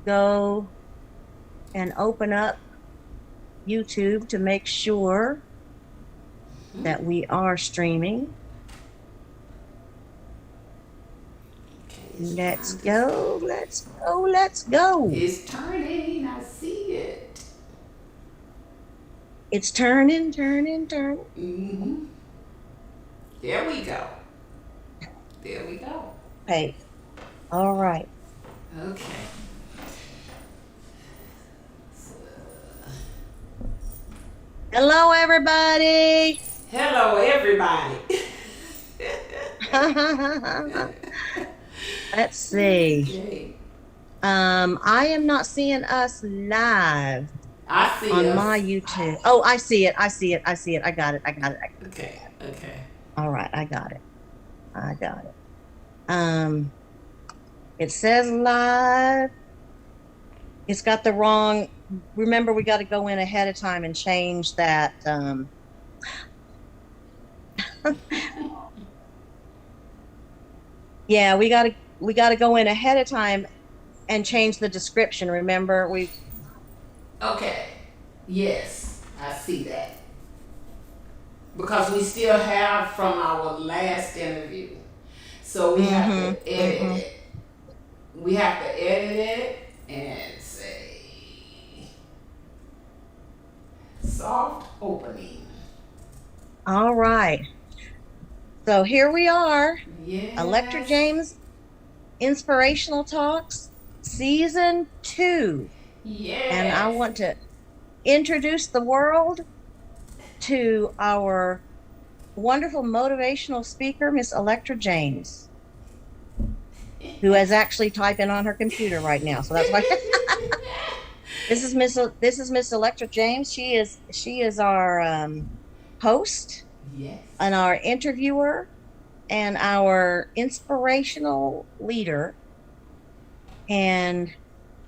go and open up YouTube to make sure that we are streaming. Okay, it's Let's trying to. go, let's go, let's go. It's turning. I see it. It's turning, turning, turning. Mm-hmm. There we go. There we go. Hey, all right. Okay. Hello, everybody. Hello, everybody. Let's see. Okay. I am not seeing us live I see on us. my YouTube. Oh, I see it. I see it. I see it. I got it. I got it. Okay. Okay. All right, I got it. I got it. It says live. It's got the wrong. Remember, we got to go in ahead of time and change that. Yeah, we got to go in ahead of time and change the description. Remember, we. Okay. Yes, I see that. Because we still have from our last interview. So we have Mm-hmm. to edit Mm-hmm. it. We have to edit it and say soft opening. All right. So here we are, Electra Yes. James Inspirational Talks, Season 2. And I Yes. want to introduce the world to our wonderful motivational speaker, Miss Electra James, who is actually typing on her computer right now. So that's why this is Miss Electra James. She is our host Yes. and our interviewer and our inspirational leader. And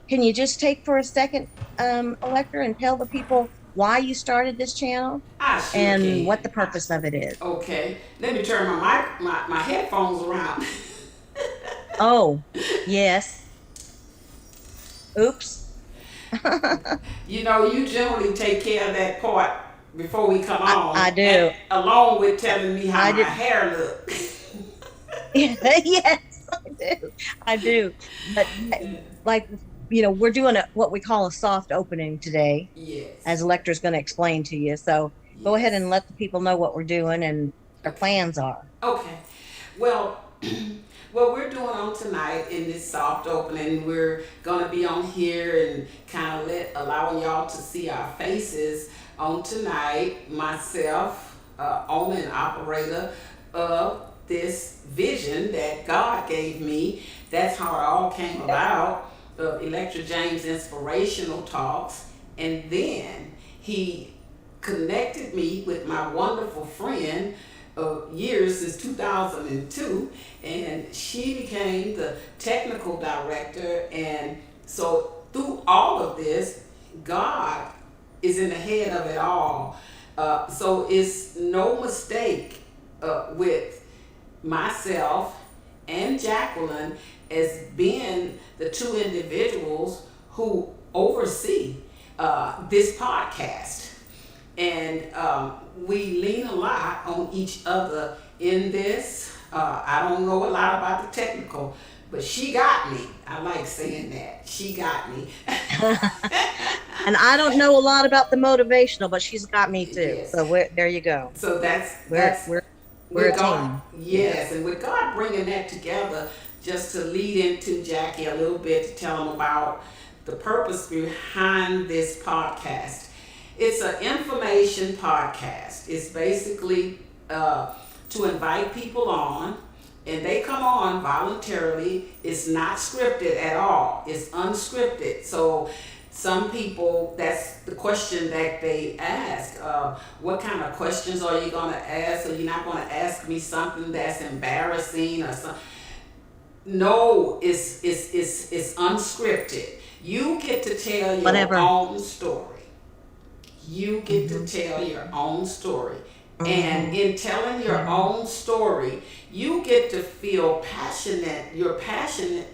can you just take for a second, Electra, and tell the people why you started this channel I sure and can. what the purpose of it is? Okay. Let me turn my headphones around. Oh, yes. Oops. You know, you generally take care of that part before we come I on, and do. along with telling me how I my did. hair looks. Yes, I do. I do. But like, we're doing what we call a soft opening today, Yes. as Electra's going to explain to you. So go ahead Yes. and let the people know what we're doing and our Okay. plans are. Okay. Well, what we're doing on tonight in this soft opening, we're gonna be on here and kind of allowing y'all to see our faces on tonight. Myself, owner and operator of this vision that God gave me. That's how it all came about. Electra James Inspirational Talks, and then he connected me with my wonderful friend of years since 2002, and she became the technical director. And so through all of this, God is in the head of it all. So it's no mistake with myself and Jacqueline as being the two individuals who oversee this podcast. And we lean a lot on each other in this. I don't know a lot about the technical, but she got me. I like saying that. She got me. And I don't know a lot about the motivational, but she's got me too. Yes. So there you go. So that's We're that's we're we're with a God. team. Yes, and with God bringing that together, just to lead into Jackie a little bit to tell them about the purpose behind this podcast. It's an information podcast. It's basically to invite people on, and they come on voluntarily. It's not scripted at all. It's unscripted. So some people, that's the question that they ask. What kind of questions are you going to ask? So you're not going to ask me something that's embarrassing or something. No, it's unscripted. You get to tell your Whatever. own story. You get to Mm-hmm. tell your own story. And Mm-hmm. in telling your Mm-hmm. own story, you get to feel passionate, your passion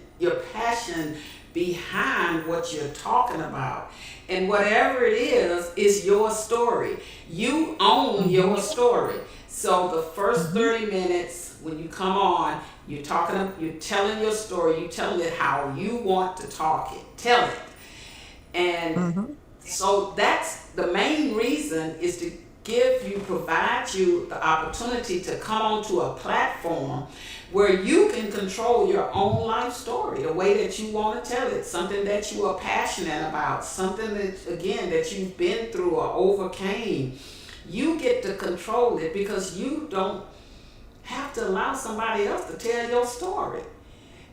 behind what you're talking about. And whatever it is your story. You own your Mhm. story. So the first Mhm. 30 minutes when you come on, you're telling your story, you're telling it how you want to tell it. And Mhm. so that's the main reason, is to provide you the opportunity to come onto a platform where you can control your own life story the way that you want to tell it, something that you are passionate about, something that, again, that you've been through or overcame. You get to control it because you don't have to allow somebody else to tell your story.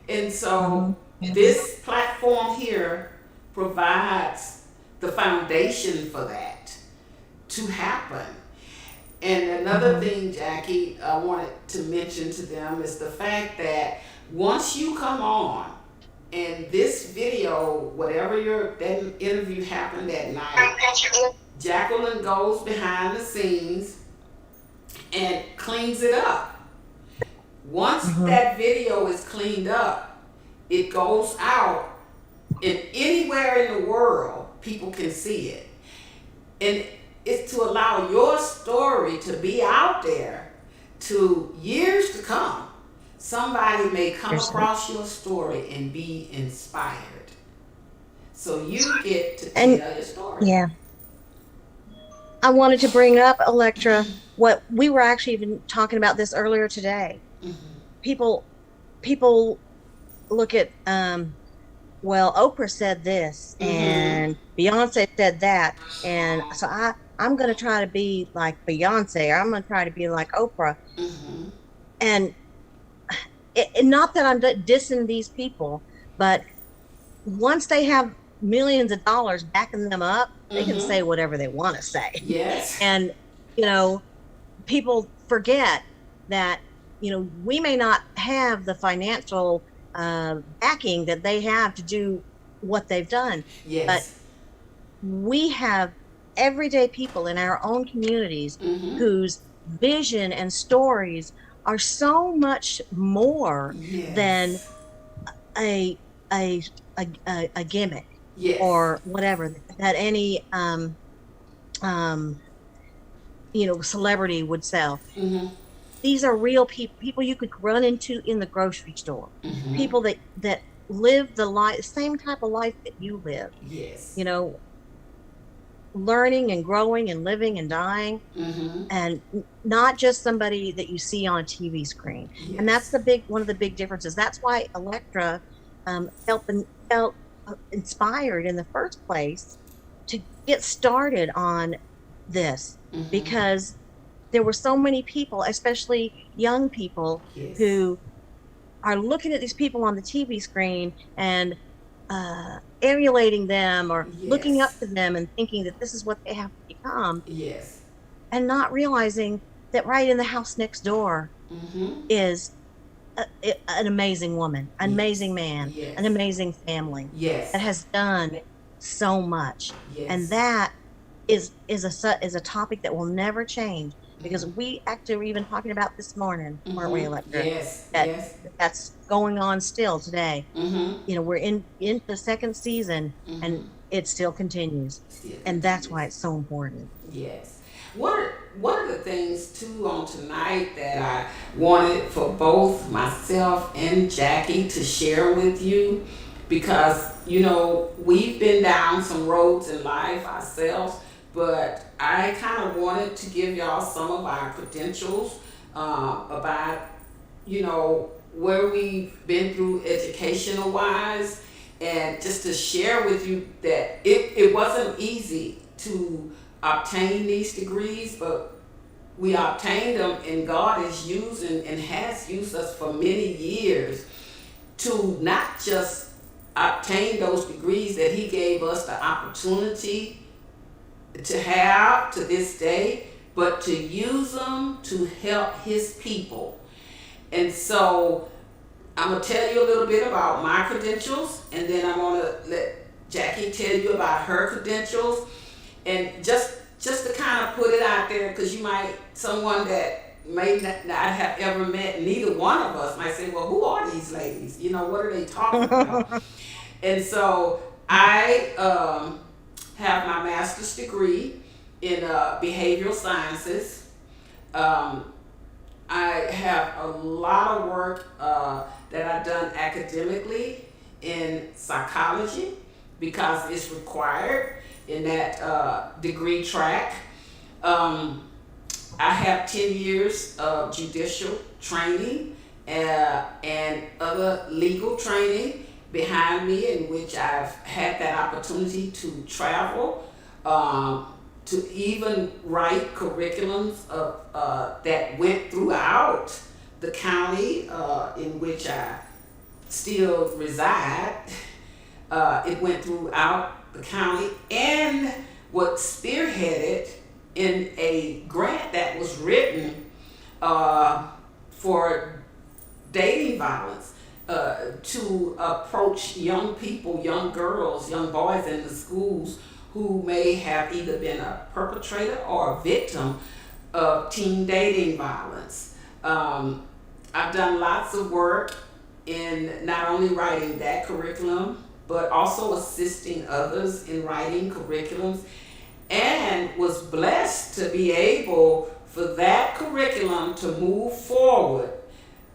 And so Mhm. Mhm. this platform here provides the foundation for that to happen. And another Mhm. thing, Jackie, I wanted to mention to them is the fact that once you come on and this video, whatever that interview happened that night, Jacqueline goes behind the scenes and cleans it up. Once Mhm. that video is cleaned up, it goes out, and anywhere in the world, people can see it. And it's to allow your story to be out there to years to come. Somebody may come Seriously. across your story and be inspired. So you get to And tell your story. yeah, I wanted to bring up, Electra, what we were actually even talking about this earlier today. People people look at well, Oprah said this Mm-hmm. and Beyonce said that. And so I'm gonna try to be like Beyonce, or I'm gonna try to be like Oprah. Mm-hmm. And not that I'm dissing these people, but once they have millions of dollars backing them up, they can Mm-hmm. say whatever they want to say. Yes. And, you know, people forget that, we may not have the financial backing that they have to do what they've done, but Yes. we have everyday people in our own communities Mm-hmm. whose vision and stories are so much more than Yes. a a a gimmick Yes. or whatever that any um celebrity would sell. Mm-hmm. These are real people you could run into in the grocery store, Mm-hmm. people that live the life, same type of life that you live, Yes. you know learning and growing and living and dying, Mm-hmm. and not just somebody that you see on a TV screen. And that's Yes. the big one of the big differences. That's why Electra felt inspired in the first place to get started on this, Mm-hmm. because there were so many people, especially young people, Yes. who are looking at these people on the TV screen and emulating them or looking up Yes. to them and thinking that this is what they have to become, Yes. and not realizing that right in the house next door Mm-hmm. is an amazing woman, an Yes. amazing man, an Yes. amazing family that Yes. has done so much. And Yes. that is a topic that will never change, because Mm-hmm. we actually were even talking about this morning, weren't we, Mm-hmm. Electra? Yes. That Yes. that's going on still today. Mm-hmm. We're in the second season, and Mm-hmm. it still continues. Still And that's why continues. it's so important. Yes. One of the things too on tonight that I wanted for both myself and Jackie to share with you, because we've been down some roads in life ourselves, but I kind of wanted to give y'all some of our credentials about where we've been through educational wise, and just to share with you that it wasn't easy to obtain these degrees, but we obtained them, and God is using and has used us for many years to not just obtain those degrees that He gave us the opportunity to have to this day, but to use them to help His people. And so I'm gonna tell you a little bit about my credentials, and then I'm gonna let Jackie tell you about her credentials, and just to kind of put it out there, because someone that may not have ever met neither one of us might say, well, who are these ladies? What are they talking about? And so I have my master's degree in behavioral sciences. Um, I have a lot of work that I've done academically in psychology because it's required in that degree track. Um, I have 10 years of judicial training and other legal training behind me, in which I've had that opportunity to travel, to even write curriculums that went throughout the county in which I still reside. It went throughout the county and was spearheaded in a grant that was written for dating violence, to approach young people, young girls, young boys in the schools who may have either been a perpetrator or a victim of teen dating violence. I've done lots of work in not only writing that curriculum, but also assisting others in writing curriculums, and was blessed to be able for that curriculum to move forward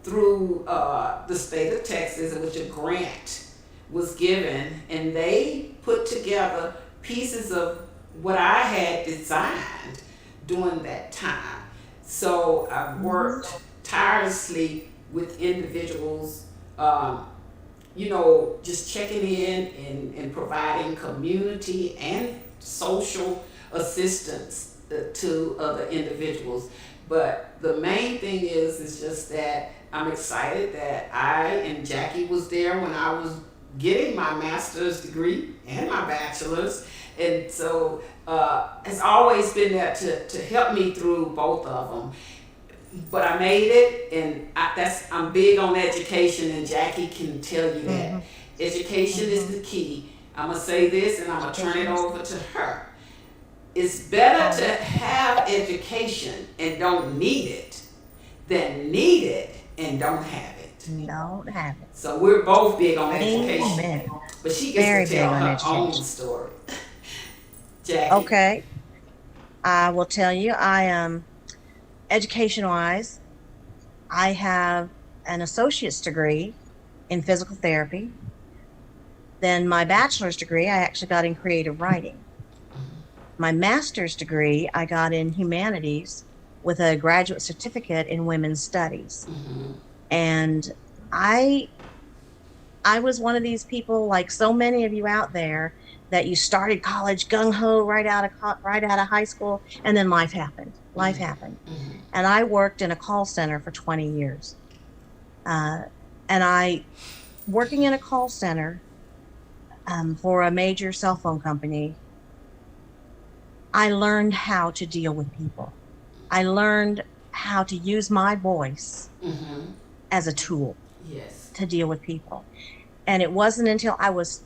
through the state of Texas, in which a grant was given, and they put together pieces of what I had designed during that time. So I've worked tirelessly with individuals, just checking in and providing community and social assistance to other individuals. But the main thing is just that I'm excited that I and Jackie was there when I was getting my master's degree and my bachelor's. And so it's always been there to help me through both of them. But I made it, and I'm big on education, and Jackie can tell you that. Mm-hmm. Education is Mm-hmm. the key. I'm going to say this, and I'm going to turn it over to her. It's better to have education and don't need it than need it and don't have it. Don't have it. So we're both big on education. Amen. But she Very gets to big tell on her own education. story. Jackie. Okay. I will tell you, I am education wise, I have an associate's degree in physical therapy. Then my bachelor's degree, I actually got in creative writing. My master's degree, I got in humanities with a graduate certificate in women's studies. Mm-hmm. And I was one of these people, like so many of you out there, that you started college gung ho right out of high school, and then life happened. Life happened, Mm-hmm. and I worked in a call center for 20 years. And I, working in a call center for a major cell phone company, I learned how to deal with people. I learned how to use my voice Mm-hmm. as a tool Yes. to deal with people. And it wasn't until I was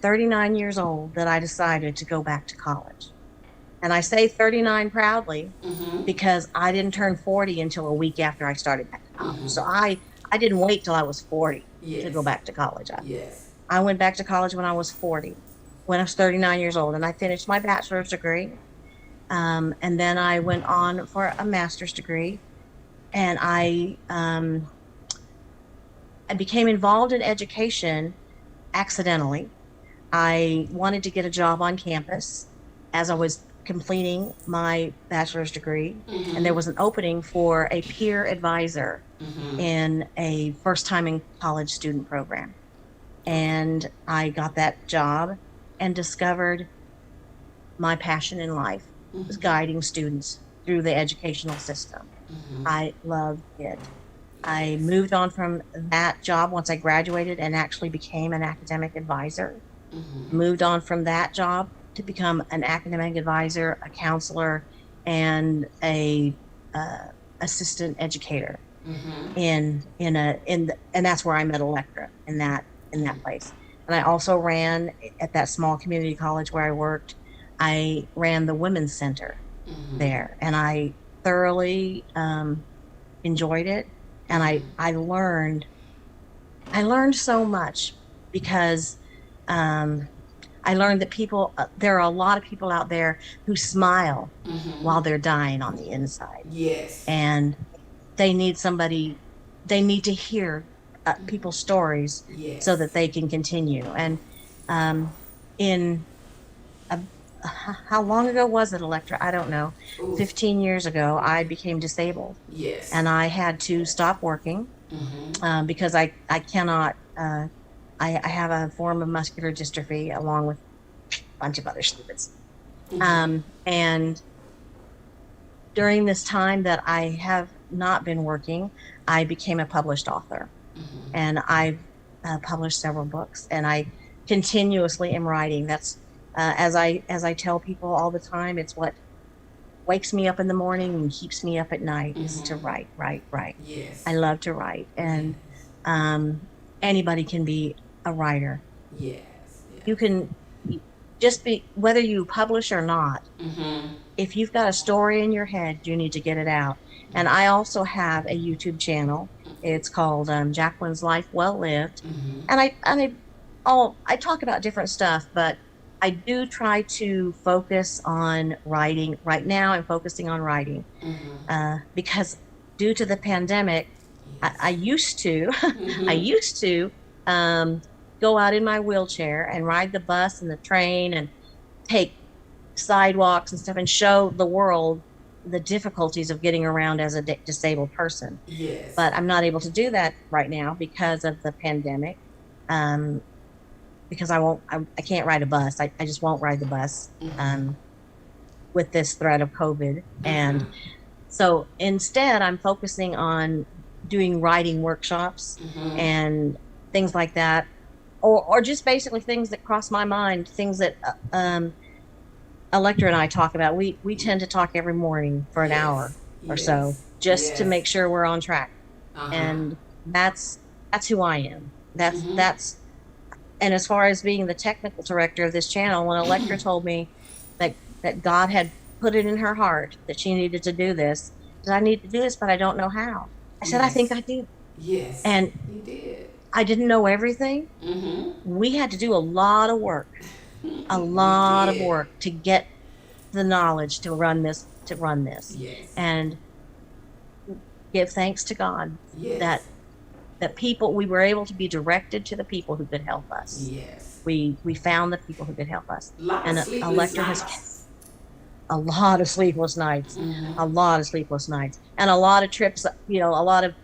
39 years old that I decided to go back to college. And I say 39 proudly Mm-hmm. because I didn't turn 40 until a week after I started back to college. Mm-hmm. So I didn't wait till I was 40 Yes. to go back to college. Yes. I went back to college when I was 40, when I was 39 years old, and I finished my bachelor's degree. And then I went on for a master's degree, and I became involved in education accidentally. I wanted to get a job on campus as I was completing my bachelor's degree, Mm-hmm. and there was an opening for a peer advisor Mm-hmm. in a first time in college student program. And I got that job and discovered my passion in life was guiding students through the educational system. Mm-hmm. I loved it. I moved on from that job once I graduated and actually became an academic advisor. Mm-hmm. Moved on from that job to become an academic advisor, a counselor, and a assistant educator Mm-hmm. and that's where I met Electra in that place. And I also ran at that small community college where I worked. I ran the women's center Mm-hmm. there, and I thoroughly enjoyed it. And I learned so much because um, I learned that there are a lot of people out there who smile Mm-hmm. while they're dying on the inside, Yes. and they need somebody, they need to hear people's stories so Yes. that they can continue. And um, in a, how long ago was it, Electra? I don't know. Ooh. 15 years ago, I became disabled Yes. and I had to stop working Mm-hmm. because I cannot. I have a form of muscular dystrophy along with a bunch of other stupid stuff. Mm-hmm. And during this time that I have not been working, I became a published author, Mm-hmm. and I've published several books, and I continuously am writing. That's as I tell people all the time, it's what wakes me up in the morning and keeps me up at night is to Mm-hmm. write, write, write. I Yes. love to write, Yes. and um, anybody can be a writer. Yes. You Yes. can just be, whether you publish or not, Mm-hmm. if you've got a story in your head, you need to get it out. And I also have a YouTube channel. It's called Jacqueline's Life Well Lived, Mm-hmm. and I talk about different stuff, but I do try to focus on writing. Right now, I'm focusing on writing Mm-hmm. because due to the pandemic, I Yes. used to, I Mm-hmm. used to um, go out in my wheelchair and ride the bus and the train and take sidewalks and stuff and show the world the difficulties of getting around as a disabled person. Yes. But I'm not able to do that right now because of the pandemic. Um, because I can't ride a bus. I just won't ride the bus Mm-hmm. um, with this threat of COVID. Uh-huh. And so instead, I'm focusing on doing writing workshops Mm-hmm. and things like that, or just basically things that cross my mind, things that Electra and I talk about. We tend to talk every morning for an Yes. hour or so Yes. just to Yes. make sure we're on track. Uh-huh. And that's who I am. Mm-hmm. That's and as far as being the technical director of this channel, when Electra told me that God had put it in her heart that she needed to do this, that I need to do this, but I don't know how. I said, I think Yes. I do. Yes. And You did. I didn't know everything. Mm-hmm. We had to do a We lot of did. work to get the knowledge to run this, Yes. and give thanks to God that Yes. people, we were able to be directed to the people who could help us. Yes. We found the people who could help us, A lot of and sleepless Electra has nights. a lot of sleepless nights, Mm-hmm. a lot of sleepless nights, and a lot of trips. A lot of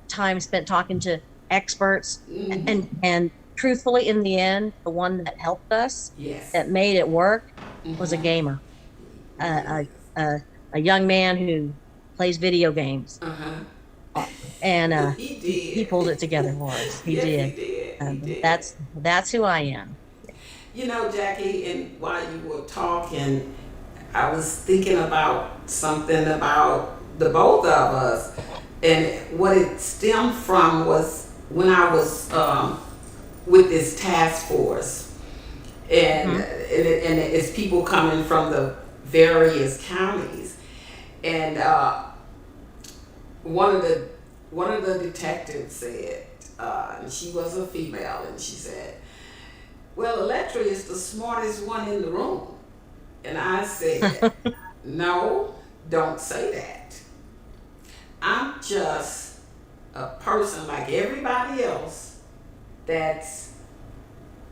time spent talking to experts, Mm-hmm. and truthfully, in the end, the one that helped us, Yes. that made it work, was a Mm-hmm. gamer, Yes. a a, a young man who plays video games, Uh-huh. uh, and He he pulled did. it together for us. He Yes, he did. did. He did. That's who I am. You know, Jackie, and while you were talking, I was thinking about something about the both of us. And what it stemmed from was when I was with this task force. Hmm. And it's people coming from the various counties. And one of the one of the detectives said, and she was a female, and she said, "Well, Electra is the smartest one in the room." And I said, "No, don't say that. I'm just a person like everybody else that's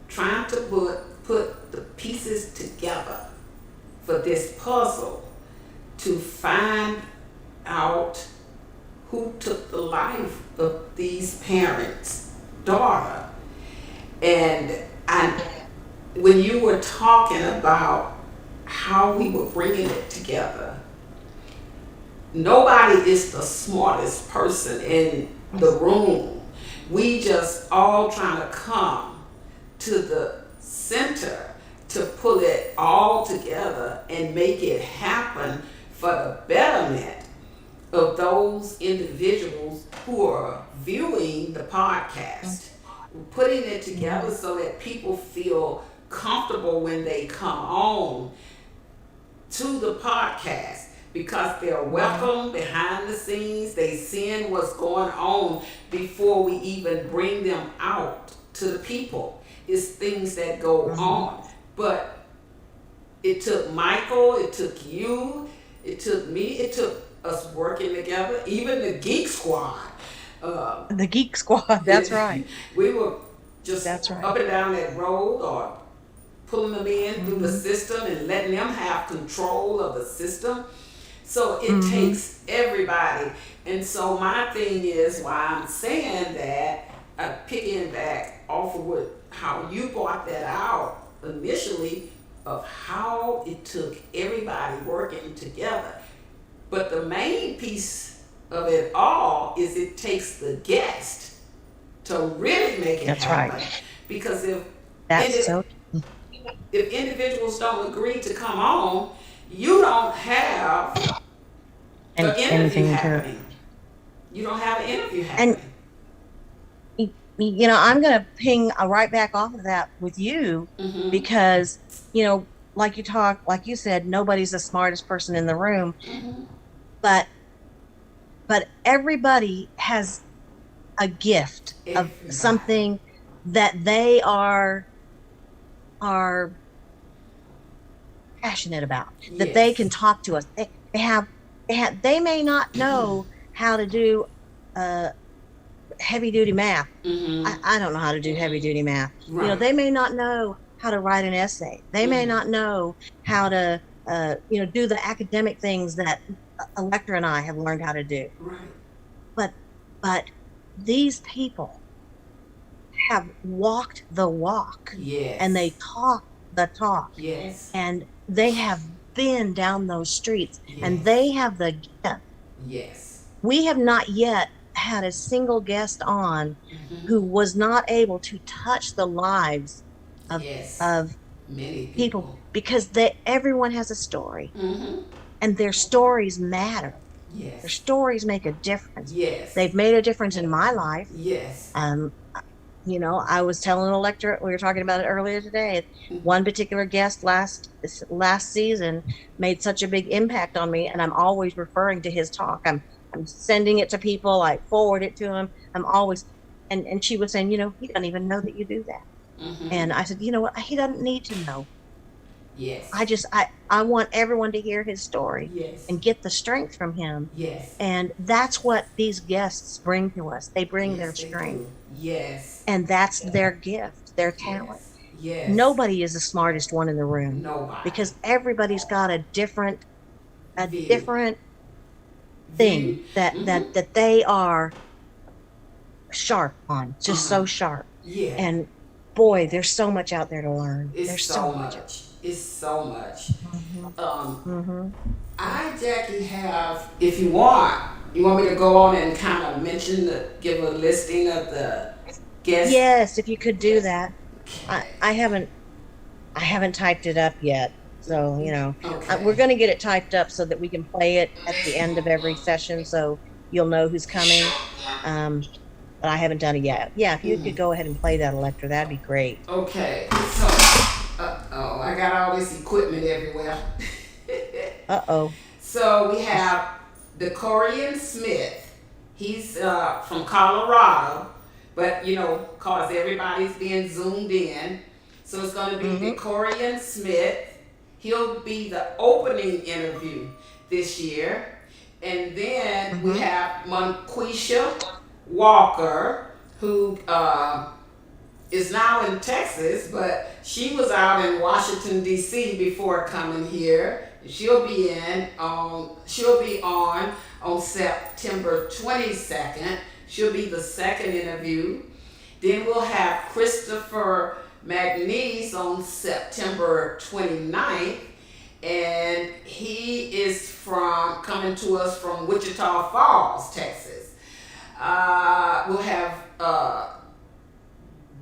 trying to put the pieces together for this puzzle to find out who took the life of these parents' daughter." And when you were talking about how we were bringing it together, nobody is the smartest person in the room. We just all trying to come to the center to pull it all together and make it happen for the betterment of those individuals who are viewing the podcast. We're putting it together so that people feel comfortable when they come on to the podcast, because they're welcome behind the scenes. They seeing what's going on before we even bring them out to the people. It's things that go Mhm. on. But it took Michael, it took you, it took me, it took us working together, even the Geek Squad. Uh, The Geek Squad. That's right. we were just That's right. up and down that road or pulling them in through the Mhm. system and letting them have control of the system. So it Mhm. takes everybody. And so my thing is why I'm saying that, picking back off of what how you brought that out initially of how it took everybody working together. But the main piece of it all is it takes the guest to really make it That's right. happen. Because That's indi- so. if individuals don't agree to come on, you don't have And an interview anything to. happening. You don't have an interview And happening. I'm going to ping right back off of that with you Mm-hmm. because, like you said, nobody's the smartest person in the room, Mm-hmm. but everybody has a gift of Everybody. something that they are passionate about, that they Yes. can talk to us. They may not know how to do uh heavy duty math. Mm-hmm. I don't know how to do heavy duty math. Right. They may not know how to write an essay. They may Mm-hmm. not know how to, do the academic things that Electra and I have learned how to do. Right. But, but these people have walked the walk and Yes. they talk the talk Yes. and they have been down those streets and Yes. they have the gift. Yes. We have not yet had a single guest on Mm-hmm. who was not able to touch the lives of Yes. of Many people people. because everyone has a story Mm-hmm. and their stories matter. Their Yes. stories make a difference. Yes. They've made a difference in my life. Yes. Um, I was telling Electra, we were talking about it earlier today. One particular guest last season made such a big impact on me, and I'm always referring to his talk. I'm sending it to people. I forward it to him. I'm always, and she was saying, he doesn't even know that you do that. Mm-hmm. And I said, you know what? He doesn't need to know. Yes. I want everyone to hear his story Yes. and get the strength from him. Yes. And that's what these guests bring to us. They bring Yes, their they strength. do. Yes. And that's their gift, their talent. Yes. Yes. Nobody is the smartest one in the room Nobody. because everybody's got a View. different thing View. that Mm-hmm. that that they are sharp on, just Uh-huh. so sharp. Yeah. And boy, there's so much out there to learn. It's There's so so much. much. It's so much. Mhm. Um, Mhm. Jackie, have, if you want me to go on and kind of give a listing of the guests? Yes, if you could do that. I Okay. I haven't I haven't typed it up yet. So, we're Okay. going to get it typed up so that we can play it at the end of every session so you'll know who's coming. Um, but I haven't done it yet. Yeah, if you could go ahead and play that, Electra, that'd be great. Okay. So, oh, I got all this equipment everywhere. Uh-oh. So we have the Corian Smith. He's from Colorado, but cause everybody's being zoomed in. So it's going to be the Mm-hmm. Corian Smith. He'll be the opening interview this year. And then we Mm-hmm. have Monquisha Walker, who is now in Texas, but she was out in Washington D.C. before coming here. She'll be on September 22nd. She'll be the second interview. Then we'll have Christopher McNeese on September 29th, and he is coming to us from Wichita Falls, Texas. We'll have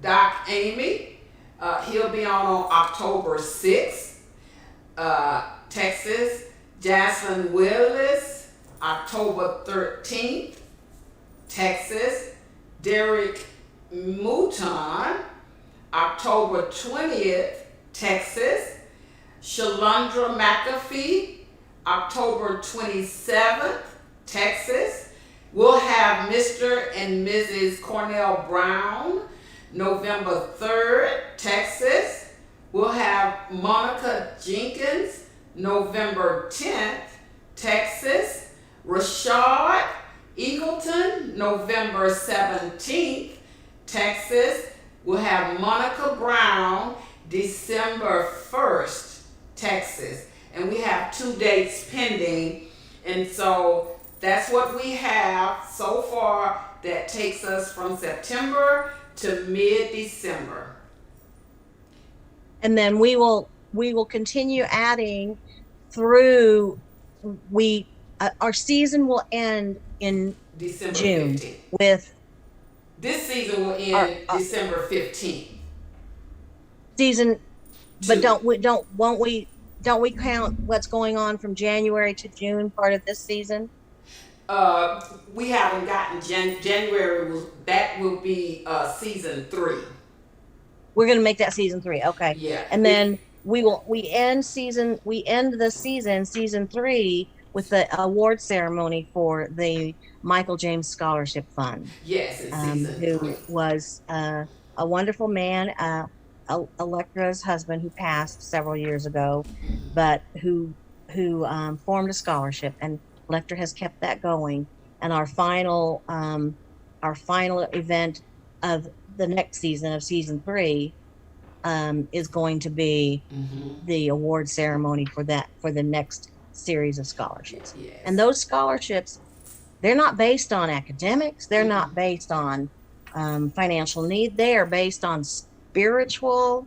Doc Amy. He'll be on October 6th, Texas. Jaslyn Willis, October 13th, Texas. Derek Mouton, October 20th, Texas. Shalondra McAfee, October 27th, Texas. We'll have Mr. and Mrs. Cornell Brown November 3rd, Texas, we'll have Monica Jenkins. November 10th, Texas. Rashad Eagleton, November 17th, Texas. We'll have Monica Brown, December 1st, Texas. And we have 2 dates pending. And so that's what we have so far that takes us from September to mid-December. And then we will continue adding through we our season will end in December June 15th. with This season will our, end December 15th. season, but Two. don't we count what's going on from January to June part of this season? We haven't gotten January. That will be season 3. We're going to make that season 3. Okay. Yeah. And then we end the season 3 with the award ceremony for the Michael James Scholarship Fund. Yes, in season 3. Who was a wonderful man, Electra's husband, who passed several years ago, but who formed a scholarship, and Electra has kept that going. And our final event of the next season, of season 3, is going to be the award ceremony for the next series of scholarships. Yes. And those scholarships, they're not based on academics. They're not based on financial need. They are based on spiritual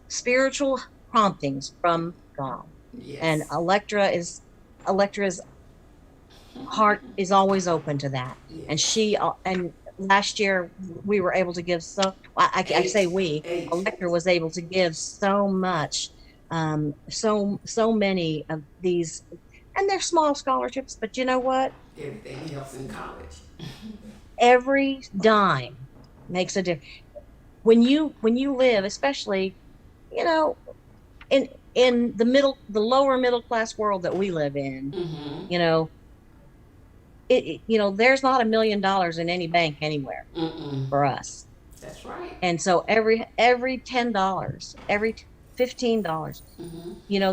spiritual promptings from God. Yes. And Electra's heart is always open to that. Yes. And last year we were able to give I say we, Electra was able to give so much, so many of these, and they're small scholarships, but you know what? Everything helps in college. Every dime makes a difference. When you live, especially, in the lower middle class world that we live in, there's not $1 million in any bank anywhere for us. That's right. And so every $10, every $15,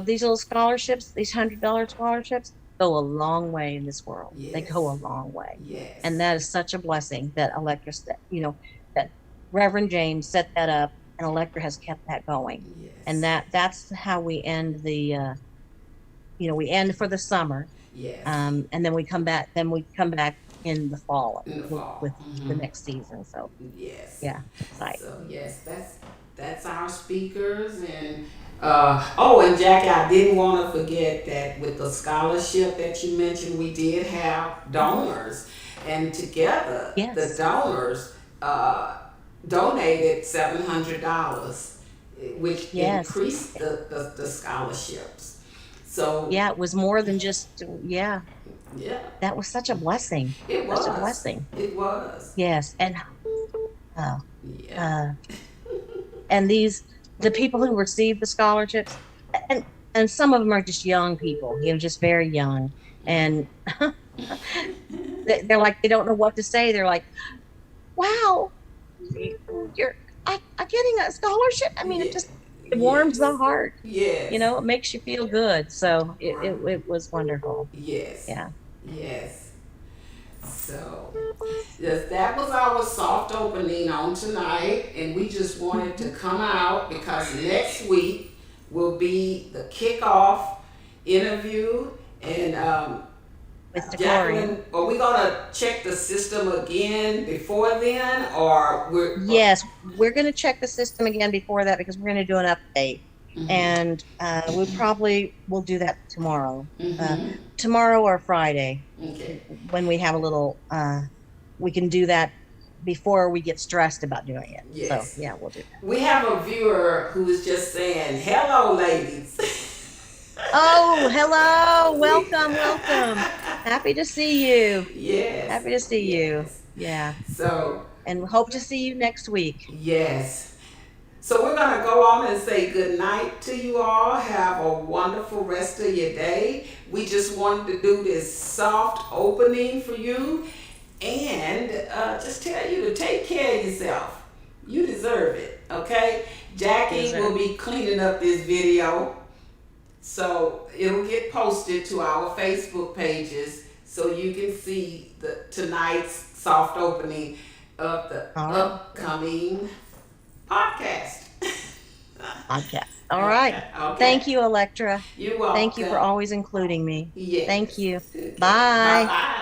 these little scholarships, these $100 scholarships go a long way in this world. Yes. They go a long way. Yes. And that is such a blessing that Electra, that Reverend James set that up, and Electra has kept that going. Yes. And that's how we end we end for the summer. Yes. And then we come back in the fall, with the next season. So yes. yeah, right. So yes, that's our speakers. And and Jackie, I didn't want to forget that with the scholarship that you mentioned, we did have donors, and together the donors donated $700, which increased the scholarships. So yeah, it was more than just yeah. That was such a blessing. It was such a blessing. It was. Yes, and and the people who receive the scholarships, and some of them are just young people, just very young, and they're like, they don't know what to say. They're like, wow, you're getting a scholarship. I mean, it warms the heart. Yes. It makes you feel good. So it was wonderful. Yes. Yeah. Yes. So, yes, that was our soft opening on tonight, and we just wanted to come out because next week will be the kickoff interview, and Jacqueline, are we gonna check the system again before then, or Yes, we're gonna check the system again before that, because we're gonna do an update, and we probably will do that tomorrow, tomorrow or Friday, when we have a little. We can do that before we get stressed about doing it. Yes. So yeah, we'll do that. We have a viewer who is just saying, "Hello, ladies." Oh, hello. Welcome. Happy to see you. Yes. Happy to see you. Yeah. So. And hope to see you next week. Yes. So we're going to go on and say good night to you all. Have a wonderful rest of your day. We just wanted to do this soft opening for you. and just tell you to take care of yourself. You deserve it, okay? Jackie will be cleaning up this video, so it'll get posted to our Facebook pages so you can see the tonight's soft opening of the All right. upcoming podcast. Podcast. All right. Okay. Thank you, Electra. You're welcome. Thank you for always including me. Yes. Thank you. Okay. Bye. Bye-bye.